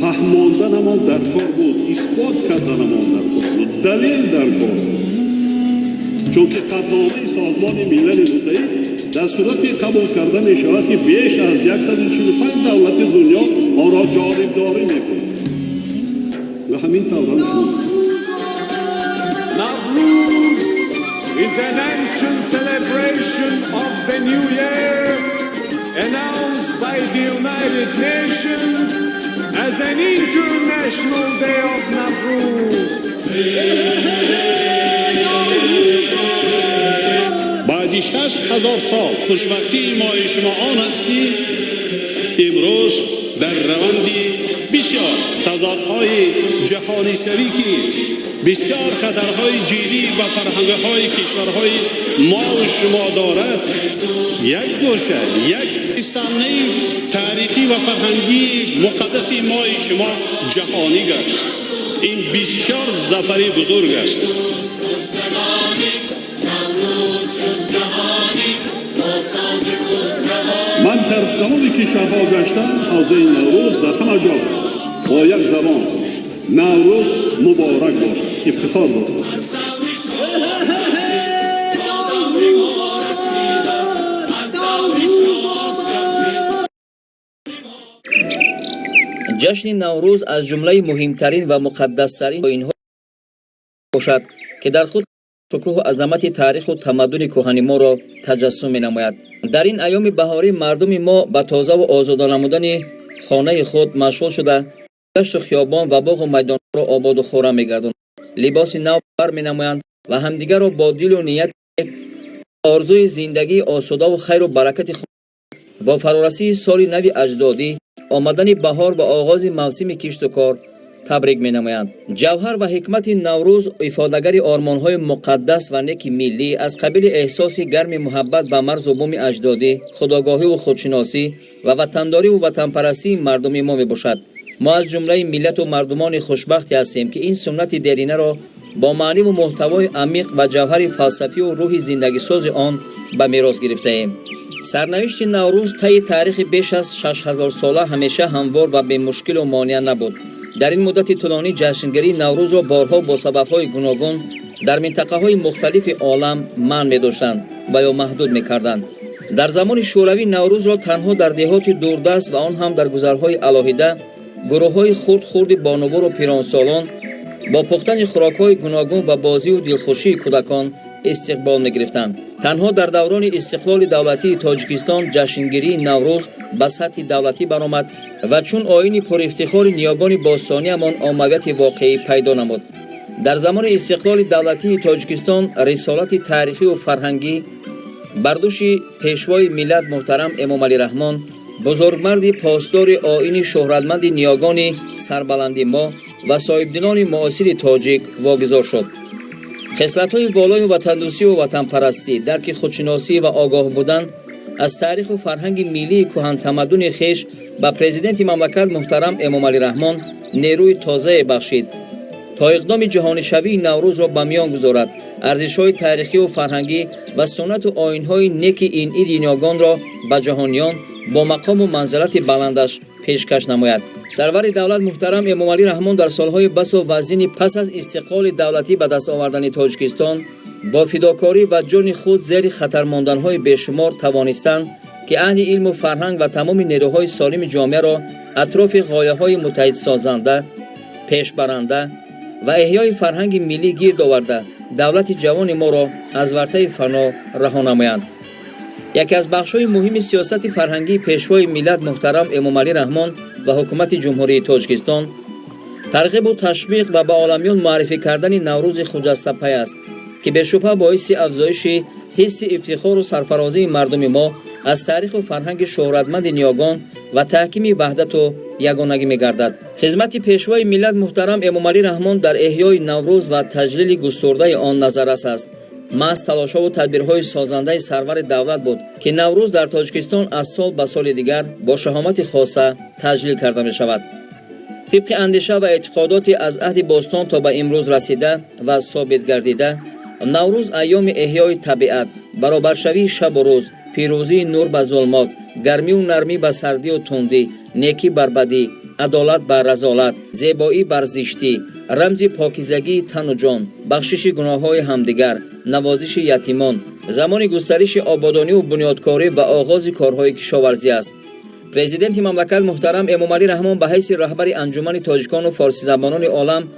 فهماندن همان در کار بود، اثبات کردن همان در کار بود، دلیل در کار بود. چون که قطعنامه سازمان ملل متحد در صورت قبول کرده می شود که بیش از 145 دولت دنیا آن را جانبداری می‌کند و همین طور شد. Nowruz is an ancient celebration of the new year announced by the United Nations as an international day of Nowruz. بعد 6000 سال خوشبختی ما شما آن است که امروز در روند بسیار تضادهای جهانی شریکی، بسیار خطرهای جدی و فرهنگ‌های کشورهای ما و شما دارد، یک گوشه، یک صحنه تاریخی و فرهنگی مقدس ما و شما جهانی گشت. این بسیار ظفری بزرگ است. من در تمام کشورها گشتم، از این نوروز در همه جا با یک زبان نوروز مبارک باشد، افتخار دارم. جشن نوروز از جمله مهمترین و مقدسترین آیین‌ها باشد که در خود شکوه و عظمت تاریخ و تمدن کهن ما را تجسم می‌نماید. در این ایام بهاری مردم ما به تازه و آزادانه نمودن خانه خود مشغول شده، دشت و خیابان و باغ و میدان را آباد و خرم می‌گردانند. لباس نو برمی‌نمایند و همدیگر را با دل و نیت آرزوی زندگی آسوده و خیر و برکت خود با فرارسی سال نو اجدادی، آمدن بهار و آغاز موسم کشت و کار تبریک می‌نمایند. جوهر و حکمت نوروز افاده‌گر آرمان‌های مقدس و نیک ملی از قبیل احساس گرم محبت و مرز و بوم اجدادی، خودآگاهی و خودشناسی و وطنداری و وطنپرستی مردم ما میباشد. ما از جمله ملت و مردمان خوشبختی هستیم که این سنت دیرینه را با معنی و محتوای عمیق و جوهر فلسفی و روح زندگی ساز آن به میراث گرفته ایم. سرنوشت نوروز طی تاریخ بیش از 6000 ساله همیشه هموار و بی مشکل و مانع نبود. در این مدت طولانی جشنگیری نوروز را بارها با سبب‌های گوناگون در منطقه‌های مختلف عالم منع می‌داشتند و یا محدود می‌کردند. در زمان شوروی نوروز را تنها در دهات دوردست و آن هم در گذرهای علاهیده گروه‌های خرد بانوار و پیرانسالان با پختن خوراک‌های گوناگون و بازی و دلخوشی کودکان استقبال می‌گرفتند. تنها در دوران استقلال دولتی تاجیکستان جشنگیری نوروز به سطح دولتی برآمد و چون آیین پر افتخار نیاگان باستانی همان اهمیت واقعی پیدا نمود. در زمان استقلال دولتی تاجیکستان رسالت تاریخی و فرهنگی بر دوش پیشوای ملت محترم امام علی رحمان، بزرگمرد پاسدار آیین شهرتمند نیاگان سربلند ما و صاحبدلان معاصر تاجیک واگذار شد. خصلت‌های والای وطندوستی و وطنپرستی، درک خودشناسی و آگاه بودن از تاریخ و فرهنگ ملی کهن تمدن خویش به پرزیدنت مملکت محترم امام علی رحمان نیروی تازه بخشید تا اقدام جهانی شوی نوروز را به میان گذارد، ارزش‌های تاریخی و فرهنگی و سنت و آیین‌های نیک این عید نیاگان را به جهانیان با مقام و منزلت بلندش پیشکش نماید. سرور دولت محترم امام علی رحمان در سالهای بس و وزین پس از استقلال دولتی به دست آوردن تاجیکستان با فداکاری و جان خود زیر خطر ماندن‌های بیشمار توانستند که اهل علم و فرهنگ و تمام نیروهای سالم جامعه را اطراف غایه‌های متحد سازنده، پیشبرنده و احیای فرهنگ ملی گرد آورده دولت جوان ما را از ورطه فنا رها نمایند. یکی از بخش‌های مهم سیاست فرهنگی پیشوای ملت محترم امام علی رحمان و حکومت جمهوری تاجیکستان ترغیب و تشویق و به عالمیان معرفی کردن نوروز خجسته است که به شبهه باعث افزایش حس افتخار و سرفرازی مردم ما از تاریخ و فرهنگ شهرتمند نیاگان و تحکیم وحدت و یگانگی می‌گردد. خدمت پیشوای ملت محترم امام علی رحمان در احیای نوروز و تجلیل گسترده آن نظررس است. محض تلاش‌ها و تدبیرهای سازنده سرور دولت بود که نوروز در تاجیکستان از سال به سال دیگر با شهامت خاصه تجلیل کرده می شود. طبق اندیشه و اعتقادات از عهد باستان تا به امروز رسیده و ثابت گردیده، نوروز ایام احیای طبیعت، برابرشوی شب و روز، پیروزی نور به ظلمات، گرمی و نرمی به سردی و تندی، نیکی بر بدی، عدالت بر رذالت، زیبایی بر زشتی، رمز پاکیزگی تن و جان، بخشش گناه‌های همدیگر، نوازش یتیمان، زمان گسترش آبادانی و بنیادکاری و آغاز کارهای کشاورزی است. پرزیدنت مملکت محترم امامعلی رحمان به حیث رهبر انجمن تاجیکان و فارسی زبانان عالم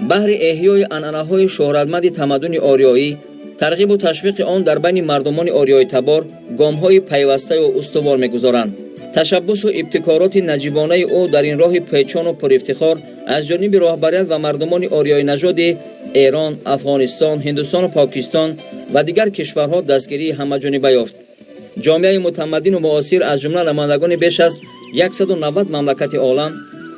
بهر احیای عنعنه‌های شهرتمند تمدن آریایی، ترغیب و تشویق آن در بین مردمان آریای تبار گام‌های پیوسته و استوار می‌گذارند. تشبث و ابتکارات نجیبانه او در این راه پیچان و پرافتخار از جانب رهبریت و مردمان آریای نژاد ایران، افغانستان، هندوستان و پاکستان و دیگر کشورها دستگیری همه‌جانبه یافت. جامعه متمدن و معاصر از جمله نمایندگان بیش از 190 مملکت عالم،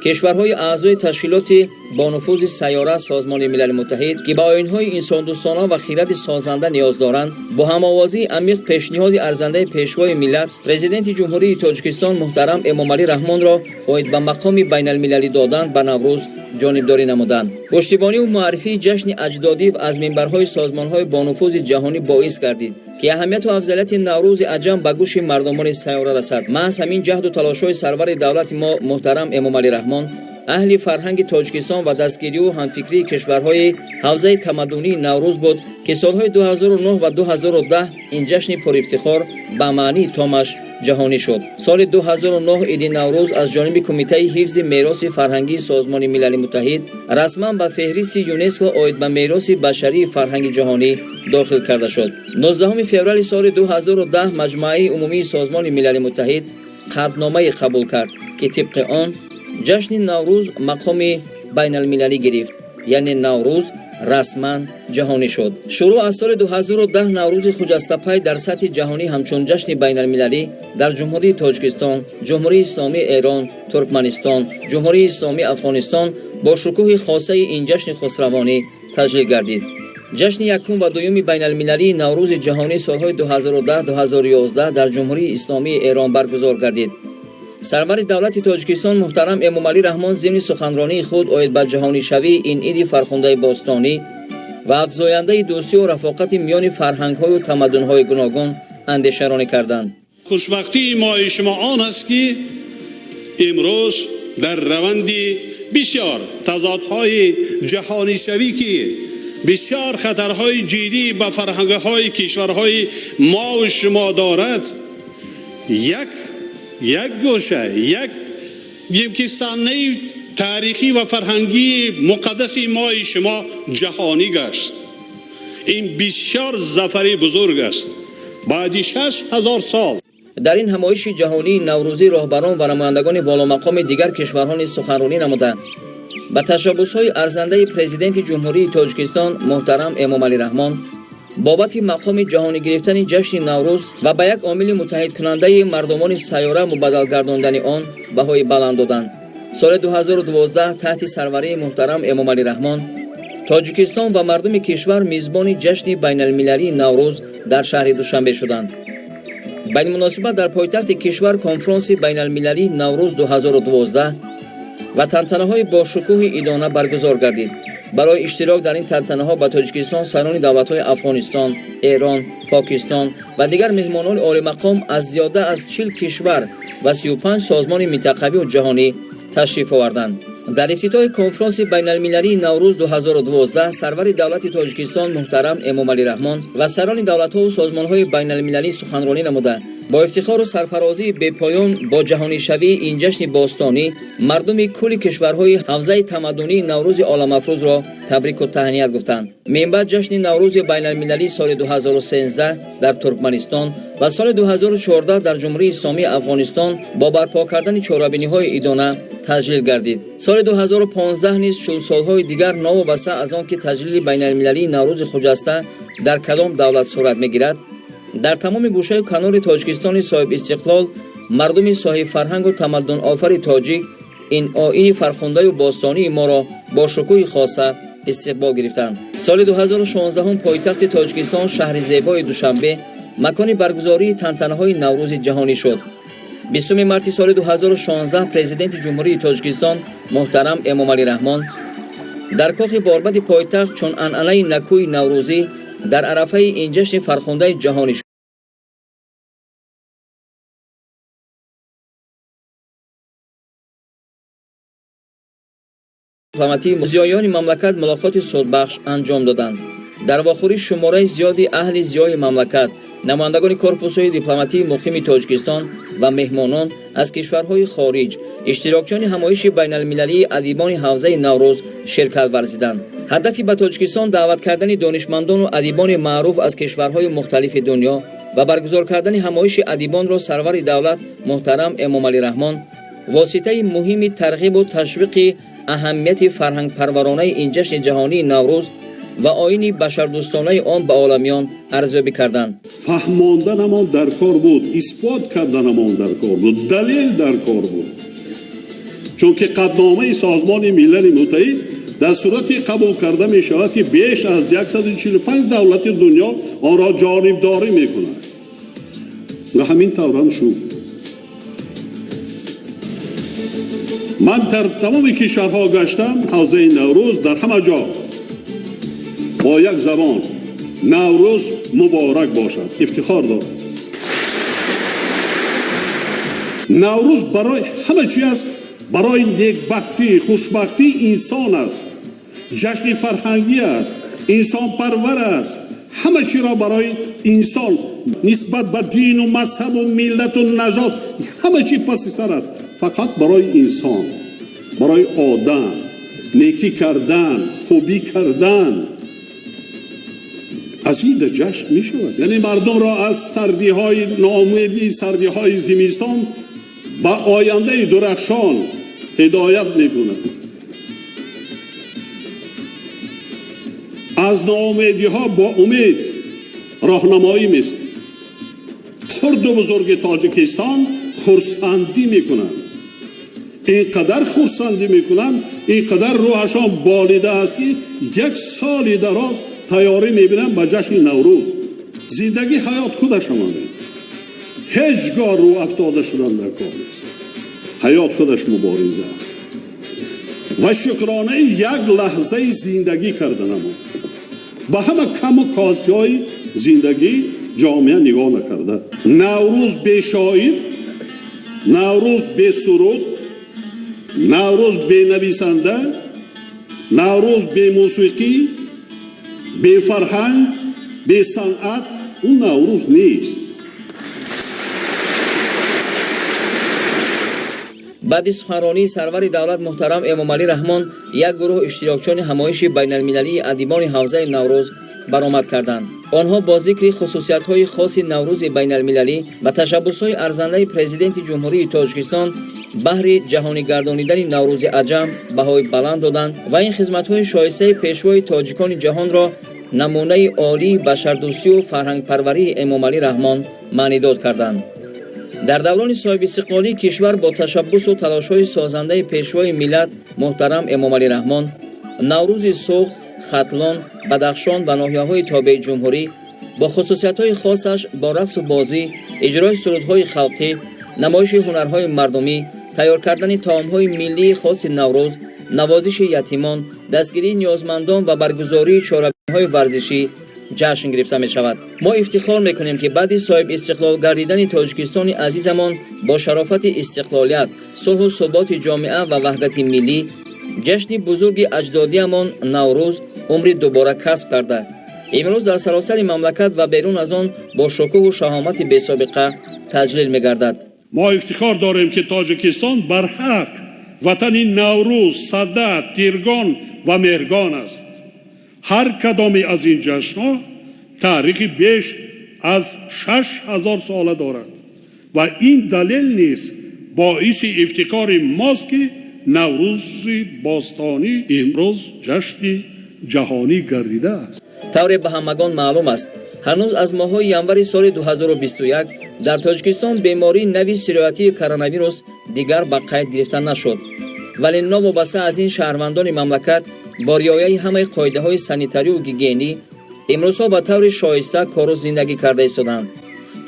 کشورهای اعضای تشکیلات با نفوذ سیاره سازمان ملل متحد که با آیین‌های انسان دوستانه و خیرات سازنده نیاز دارند، با هم‌آوازی عمیق پیشنهاد ارزنده پیشوای ملت پرزیدنت جمهوری تاجیکستان محترم امامعلی رحمان را باید به مقام بین‌المللی دادن به نوروز جانبداری نمودند. پشتیبانی و معرفی جشن اجدادی از منبرهای سازمان‌های با نفوذ جهانی باعث گردید که اهمیت و افضلیت نوروز عجم به گوش مردمان سیاره رسد. محض همین جهد و تلاش‌های سرور دولت ما محترم امامعلی رحمان، اهل فرهنگ تاجیکستان و دستگیری و همفکری کشورهای حوزه تمدنی نوروز بود که سالهای 2009 و 2010 این جشن پرافتخار به معنی تامش جهانی شد. سال 2009 عید نوروز از جانب کمیته حفظ میراث فرهنگی سازمان ملل متحد رسما به فهرست یونسکو عاید به میراث بشری فرهنگ جهانی داخل کرده شد. 19 فوریه سال 2010 مجمع عمومی سازمان ملل متحد قطعنامه قبول کرد که طبق آن جشن نوروز مقام بین المللی گرفت، یعنی نوروز رسما جهانی شد. شروع از سال 2010 نوروز خجسته در سطح جهانی همچون جشن بین المللی در جمهوری تاجیکستان، جمهوری اسلامی ایران، ترکمنستان، جمهوری اسلامی افغانستان با شکوه خاصه این جشن خسروانی تجلیل گردید. جشن یکم و دوم بین المللی نوروز جهانی سالهای 2010-2011 در جمهوری اسلامی ایران برگزار گردید. سرور دولت تاجیکستان محترم امامعلی رحمان ضمن سخنرانی خود عاید به جهانی شوی این عید فرخنده باستانی و افزاینده دوستی و رفاقت میان فرهنگ‌های و تمدن‌های گوناگون اندیشه‌رانی کردند. خوشبختی ما شما آن است که امروز در روند بسیار تضادهای جهانی شوی که بسیار خطرهای جدی به فرهنگ‌های کشورهای ما و شما دارد، یک گوشه، یک صحنه تاریخی و فرهنگی مقدس ما شما جهانی گشت. این بسیار ظفر بزرگ است. بعد 6000 سال در این همایش جهانی نوروزی رهبران و نمایندگان والامقام دیگر کشورها نیز سخنرانی نمودند. با تشبث‌های ارزنده پرزیدنت جمهوری تاجیکستان محترم امامعلی رحمان بابت مقام جهانی گرفتن جشن نوروز و به یک عامل متحد کننده مردمان سیاره مبادل گرداندن آن بهای بلند دادند. سال 2012 تحت سروری محترم امامعلی رحمان تاجیکستان و مردم کشور میزبان جشن بین المللی نوروز در شهر دوشنبه شدند. به این مناسبت در پایتخت کشور کنفرانس بین المللی نوروز 2012 و تنتنه‌های با شکوه ایدانه برگزار گردید. برای اشتراک در این تنتنه‌ها به تاجیکستان سران دولت‌های افغانستان، ایران، پاکستان و دیگر مهمانان عالی مقام از زیاده از 40 کشور و 35 سازمان منطقوی و جهانی تشریف آوردند. در افتتاح کنفرانس بین المللی نوروز 2012 سرور دولت تاجیکستان محترم امامعلی رحمان و سران دولت‌ها و سازمان‌های بین المللی سخنرانی نمودند. با افتخار و سرفرازی به پایان با جهانی شوی این جشن باستانی مردم کل کشورهای حوزه تمدنی نوروز عالم افروز را تبریک و تهنیت گفتند. من بعد جشن نوروز بین المللی سال 2013 در ترکمنستان و سال 2014 در جمهوری اسلامی افغانستان با برپا کردن چهاربینی‌های ایدانه تجلیل گردید. سال 2015 نیز چون سالهای دیگر نوابسته از آن که تجلیل بین المللی نوروز خجسته در کدام دولت صورت می‌گیرد، در تمام گوشه و کنار تاجیکستان صاحب استقلال مردم صاحب فرهنگ و تمدن آفر تاجیک این آیین فرخنده و باستانی ما را با شکوه خاصه استقبال گرفتند. سال 2016 هم پایتخت تاجیکستان شهر زیبای دوشنبه مکان برگزاری تنتنه‌های نوروز جهانی شد. 20 مارس سال 2016 پرزیدنت جمهوری تاجیکستان محترم امامعلی رحمان در کاخ باربد پایتخت چون عنعنه نکوی نوروزی در عرفه این جشن فرخنده جهانی شد. دیپلماتی زیایان مملکت ملاقات صلح‌بخش انجام دادند. در واخوری شماره زیادی اهل زیای مملکت، نمایندگان کورپوس‌های دیپلماتی مقیم تاجیکستان و مهمانان از کشورهای خارج، اشتراکچیان همایش بین‌المللی ادیبان حوزه نوروز شرکت ورزیدند. هدفی به تاجیکستان دعوت کردن دانشمندان و ادیبان معروف از کشورهای مختلف دنیا و برگزار کردن همایش ادیبان را سرور دولت محترم امام علی رحمان واسطه مهمی ترغیب و تشویق اهمیت فرهنگ پرورانه این جشن جهانی نوروز و آیین بشردوستانه آن به عالمیان ارزیابی کردند. فهماندنمان در کار بود، اثبات کردنمان در کار بود، دلیل در کار بود. چون که قطعنامه سازمان ملل متحد در صورتی قبول کرده می شود که بیش از 145 دولت دنیا آن را جانبداری می کند و همین طور هم شد. من در تمام کشورها گشتم، حوزه نوروز در همه جا با یک زبان نوروز مبارک باشد افتخار دارم. نوروز برای همه چیز است، برای نیکبختی خوشبختی انسان است، جشن فرهنگی است، انسان پرور است، همه چی را برای انسان نسبت به دین و مذهب و ملت و نژاد همه چی پس سر است، فقط برای انسان، برای آدم نیکی کردن، خوبی کردن. از این جشن می شود، یعنی مردم را از سردی های ناامیدی، سردی های زمستان با آینده درخشان هدایت می کند. از ناامیدی ها با امید راهنمایی می سازد. خرد و بزرگ تاجیکستان خرسندی می کنند. اینقدر خرسندی می کنند، اینقدر روحشان بالیده است که یک سال دراز تیاری میبینم به جشن نوروز. زندگی حیات خودش هم هیچگاه رو افتاده شدن در کار نیست. حیات خودش مبارزه است و شکرانه یک لحظه زندگی کردن ما به همه کم و کاسی های زندگی جامعه نگاه نکرده. نوروز به شاعر، نوروز به سرود، نوروز به نویسنده، نوروز به موسیقی، به فرهنگ، به صنعت، اون نوروز نیست. بعد سخنرانی سرور دولت محترم امام علی رحمان، یک گروه اشتراکچیان همایش بین‌المللی ادیبان حوزه نوروز برآمد کردند. آنها با ذکر خصوصیت‌های خاص نوروز بین‌المللی و تشبس‌های ارزنده پرزیدنت جمهوری تاجیکستان بهر جهانی گردانیدن نوروز عجم بهای بلند دادند و این خدمت‌های شایسته پیشوای تاجیکان جهان را نمونه عالی بشردوستی و فرهنگ پروری امام علی رحمان معنیداد کردند. در دوران صاحب استقلالی کشور با تشبس و تلاش‌های سازنده پیشوای ملت محترم امام علی رحمان، نوروز سوخت، ختلان، بدخشان و ناحیه‌های تابع جمهوری با خصوصیت‌های خاصش با رقص و بازی، اجرای سرودهای خلقی، نمایش هنرهای مردمی، تیار کردن طعام‌های ملی خاص نوروز، نوازش یتیمان، دستگیری نیازمندان و برگزاری چهارراه ورزشی جشن گرفته می شود. ما افتخار می کنیم که بعد صاحب استقلال گردیدن تاجیکستان عزیزمان با شرافت استقلالیت، صلح و ثبات جامعه و وحدت ملی، جشن بزرگ اجدادیمان نوروز عمر دوباره کسب کرده. امروز در سراسر مملکت و بیرون از آن با شکوه و شهامت بی سابقه تجلیل می گردد. ما افتخار داریم که تاجیکستان بر حق وطن نوروز، صدد، تیرگان و مهرگان است. هر کدامی از این جشن‌ها تاریخی بیش از 6000 ساله دارد و این دلیل نیست باعث افتخار ماست که نوروز باستانی امروز جشن جهانی گردیده است. طور به همگان معلوم است هنوز از ماه ینور سال 2021 در تاجیکستان بیماری نوی سیرویاتی کرونا ویروس دیگر به قید گرفته نشد، ولی نوابسته از این شهروندان مملکت با رعایت همه قاعده‌های سانیتاری و گیگینی امروزها به طور شایسته کار و زندگی کرده ایستادند.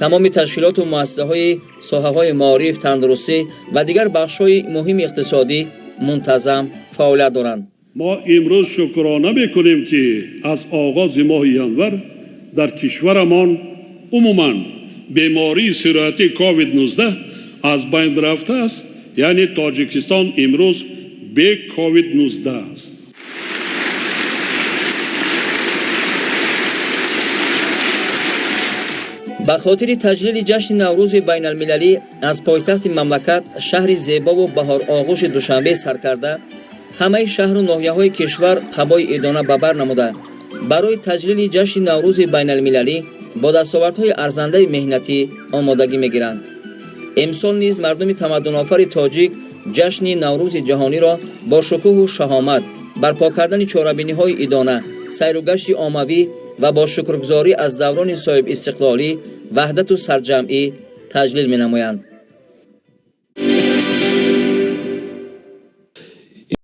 تمام تشکیلات و مؤسسه‌های ساحه‌های معارف، تندرستی و دیگر بخش‌های مهم اقتصادی منتظم فعالیت دارند. ما امروز شکرانه می‌کنیم که از آغاز ماه ینور در کشورمان عموماً بیماری سیرویاتی کووید 19 از بین رفته است. یعنی تاجیکستان امروز به کووید 19 است. به خاطر تجلیل جشن نوروز بین المللی از پایتخت مملکت شهر زیبا و بهار آغوش دوشنبه سر کرده، همه شهر و ناحیه های کشور قبای عیدانه به بر نموده برای تجلیل جشن نوروز بین المللی با دستاوردهای ارزنده مهنتی آمادگی میگیرند. امسال نیز مردم تمدن آفر تاجیک جشن نوروز جهانی را با شکوه و شهامت، برپا کردن چهاربینی‌های عیدانه، سیر و گشت عاموی و با شکرگزاری از دوران صاحب استقلالی، وحدت و سرجمعی تجلیل می‌نمایند.